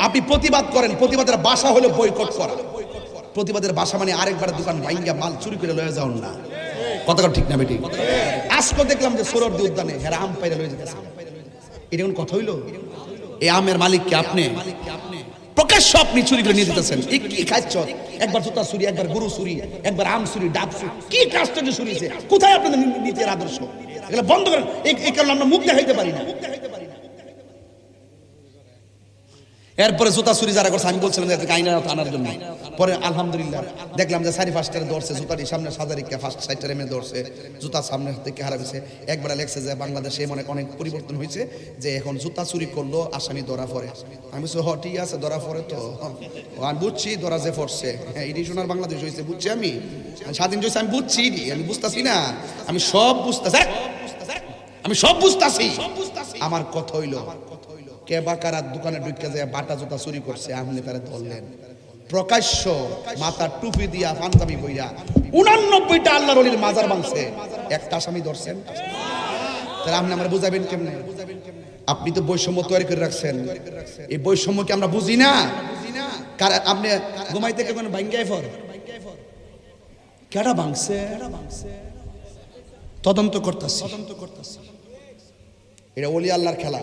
আপনি প্রতিবাদ করেন, প্রতিবাদের ভাষা হলো বয়কট করা। প্রতিবাদের ভাষা মানে আরেকবার দোকান ভাঙ্গা মাল চুরি করে লয়ে যাও না। কথা ঠিক না বেটি? আজকে দেখলাম যে সোহরাওয়ার্দী উদ্যানে হেরা আম পাইরা লয়ে যেতেছে। এটা কোন কথা হইলো? এই আমের মালিক কি আপনি? প্রকাশ্য আপনি চুরি করে নিয়ে যেতেছেন। কি খাচ্ছ? একবার জুতা চুরি, একবার গরু চুরি, একবার আম চুরি, ডাব চুরি, কি কাজটা যে চুরিছে? কোথায় আপনাদের নীতির আদর্শ? এগুলো বন্ধ করেন। এই কারণে আমরা মুখ দেখাইতে পারি না। এরপরে জুতা চুরি যারা করছে আমি বলছিলাম যে আইনা আনার জন্য, পরে আলহামদুলিল্লাহ দেখলাম যে 4-5টারে ধরছে, জুতাটি সামনে সাজারিকা ফার্স্ট সাইডটারে এমনি ধরছে, জুতা সামনে থেকে হারাইছে। একবার লেখছে যে বাংলাদেশে অনেক পরিবর্তন হয়েছে, যে এখন জুতা চুরি করলো আসামি ধরা পড়ে। আমি বলছি হ ঠিক আছে, ধরা পড়ে তো আমি বুঝছি, ধরা যে পড়ছে। হ্যাঁ এটি সোনার বাংলাদেশ হয়েছে বুঝছি, আমি স্বাধীন হয়েছে আমি বুঝছি, আমি বুঝতেছি না, আমি সব বুঝতেছি, আমি সব বুঝতেছি। আমার কথা হইলো কে বাকারার দোকানে ঢুকে যায় বাটা জুতা চুরি করছে, আপনি তারা ধরলেন প্রকাশ্য মাথার টুপি দিয়া পাঞ্জাবি বইরা 89টা আল্লাহর ওলির মাজার ভাঙছে, একটা আসামি ধরছেন। তাহলে আপনি আমরা বুঝাবেন কেমনে? আপনি তো বৈষম্য তৈরি করে রাখছেন, এই বৈষম্যকে আমরা বুঝি না। আপনি ঘুমাইতে কেমন ভাঙ্গায় ফর কেডা ভাঙছে তদন্ত করতেছি। এটা ওলি আল্লাহর খেলা।